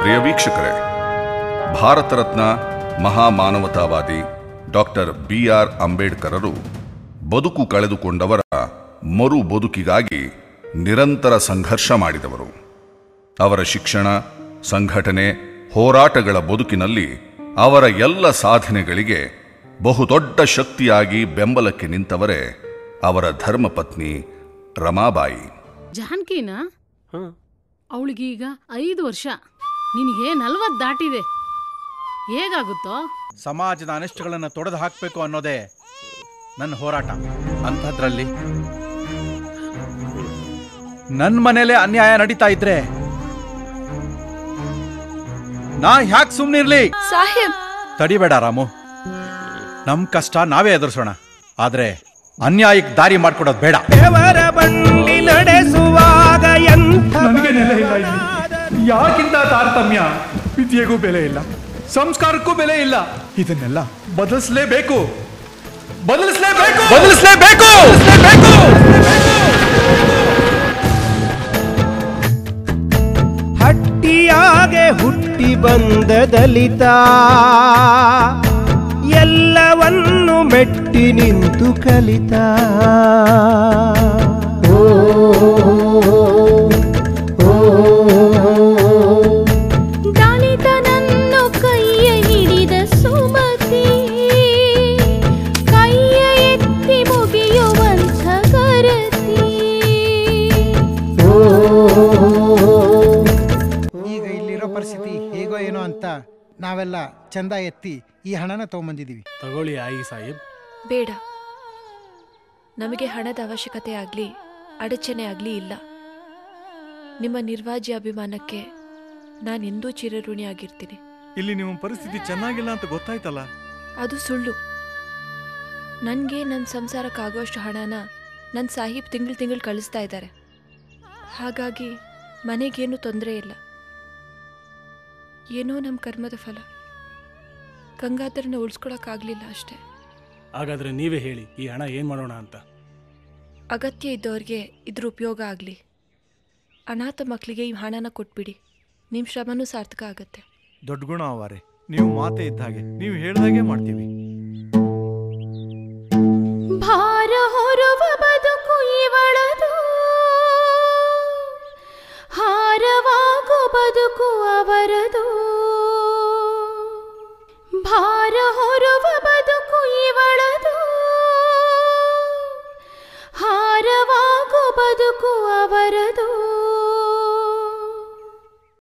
ಪ್ರಿಯ ವೀಕ್ಷಕರೇ, Bharat Ratna ಮಹಾಮಾನವತಾವಾದಿ doctor BR ಅಂಬೇಡ್ಕರರು ಬದುಕು ಕಳೆದುಕೊಂಡವರ ಮರು ಬದುಕಿಗಾಗಿ ನಿರಂತರ ಸಂಘರ್ಷ ಮಾಡಿದವರು. ಅವರ ಶಿಕ್ಷಣ, ಸಂಘಟನೆ, ಹೋರಾಟಗಳ ಬದುಕಿನಲ್ಲಿ ಅವರ ಎಲ್ಲ ಸಾಧನೆಗಳಿಗೆ ಬಹುದೊಡ್ಡ ಶಕ್ತಿಯಾಗಿ ಬೆಂಬಲಕ್ಕೆ ನಿಂತವರೇ ಅವರ ಧರ್ಮಪತ್ನಿ ರಮಾಬಾಯಿ. ಜಾನಕಿನ ಅವಳಿಗೀಗ 5 ವರ್ಷ, ನಿನಗೆ 40 ದಾಟಿದೆ. ಹೇಗಾಗುತ್ತೋ? ಸಮಾಜದ ಅನಿಷ್ಟಗಳನ್ನು ತೊಡೆದು ಹಾಕಬೇಕು ಅನ್ನೋದೇ ನನ್ನ ಹೋರಾಟ. ಅಂಥದ್ರಲ್ಲಿ ನನ್ನ ಮನೇಲೆ ಅನ್ಯಾಯ ನಡೀತಾ ಇದ್ರೆ ನಾ ಯಾಕೆ ಸುಮ್ಮನಿರ್ಲಿ? ಸಾಹೇಬ್, ತಡಿಬೇಡ ರಾಮು, ನಮ್ ಕಷ್ಟ ನಾವೇ ಎದುರಿಸೋಣ, ಆದ್ರೆ ಅನ್ಯಾಯಕ್ಕೆ ದಾರಿ ಮಾಡ್ಕೊಡೋದು ಬೇಡ. ದೇವರ ಬಂಡಿ ನಡೆಸುವಾಗ ನನಗೆ ನೆಲೆ ಇಲ್ಲ ಇಲ್ಲಿ. ಯಾಕಿಂತ ತಾರತಮ್ಯ? ವಿದ್ಯೆಗೂ ಬೆಲೆ ಇಲ್ಲ, ಸಂಸ್ಕಾರಕ್ಕೂ ಬೆಲೆ ಇಲ್ಲ. ಇದನ್ನೆಲ್ಲ ಬದಲಿಸಲೇಬೇಕು, ಬದಲಿಸಲೇಬೇಕು, ಬದಲಿಸಲೇಬೇಕು. ಹಟ್ಟಿಯಾಗೆ ಹುಟ್ಟಿ ಬಂದ ದಲಿತ ಎಲ್ಲವನ್ನು ಮೆಟ್ಟಿ ನಿಂತು ಕಲಿತ. ದಲಿತನನ್ನು ಕೈಯ ಹಿಡಿದ ಸುಮತಿ, ಕೈಯ ಎತ್ತಿ ಮುಗಿಯುವಂಥ ಗರತಿ. ಈಗ ಇಲ್ಲಿರೋ ಪರಿಸ್ಥಿತಿ ಹೇಗೋ ಏನೋ ಅಂತ ನಾವೆಲ್ಲ ಚಂದ ಎತ್ತಿ ಈ ಹಣನ ತಗೊಂಬಂದಿದ್ದೀವಿ. ತಗೊಳ್ಳಿ ಆಯಿ ಸಾಹೇಬ್. ಬೇಡ, ನಮಗೆ ಹಣದ ಅವಶ್ಯಕತೆ ಆಗಲಿ ಅಡಚಣೆ ಆಗಲಿ ಇಲ್ಲ. ನಿಮ್ಮ ನಿರ್ವಾಜ್ಯ ಅಭಿಮಾನಕ್ಕೆ ನಾನೆಂದೂ ಚಿರಋಣಿಯಾಗಿರ್ತೀನಿ. ಇಲ್ಲಿ ನಿಮ್ಮ ಪರಿಸ್ಥಿತಿ ಚೆನ್ನಾಗಿಲ್ಲ ಅಂತ ಗೊತ್ತಾಯ್ತಲ್ಲ. ಅದು ಸುಳ್ಳು. ನನಗೆ ನನ್ನ ಸಂಸಾರಕ್ಕಾಗುವಷ್ಟು ಹಣನ ನನ್ನ ಸಾಹೀಬ್ ತಿಂಗಳು ಕಳಿಸ್ತಾ ಇದ್ದಾರೆ. ಹಾಗಾಗಿ ಮನೆಗೇನು ತೊಂದರೆ ಇಲ್ಲ. ಏನೋ ನಮ್ಮ ಕರ್ಮದ ಫಲ. ಗಂಗಾಧರನ ಉಳಿಸ್ಕೊಳಕ್ಕಾಗಲಿಲ್ಲ ಅಷ್ಟೇ. ಹಾಗಾದ್ರೆ ನೀವೇ ಹೇಳಿ, ಈ ಹಣ ಏನ್ ಮಾಡೋಣ ಅಂತ. ಅಗತ್ಯ ಇದ್ದವ್ರಿಗೆ ಇದ್ರ ಉಪಯೋಗ ಆಗಲಿ. ಅನಾಥ ಮಕ್ಕಳಿಗೆ ಈ ಹಣನ ಕೊಟ್ಬಿಡಿ, ನಿಮ್ಮ ಶ್ರಮನೂ ಸಾರ್ಥಕ ಆಗತ್ತೆ. ದೊಡ್ಡ ಗುಣ ಅವಾರೆ, ನೀವು ಮಾತೆ ಇದ್ದ ಹಾಗೆ, ನೀವು ಹೇಳ್ದಾಗೆ ಮಾಡ್ತೀವಿ. ಭಾರ ಹೊರುವ ಬದುಕು ಇವಳದು, ಹಾರವಾಗು ಬದುಕು ಅವರದು. ಭಾರ ಹೊರುವ ಬದುಕು ಇವಳದು, ಹಾರವಾಗು ಬದುಕು ಅವರದು.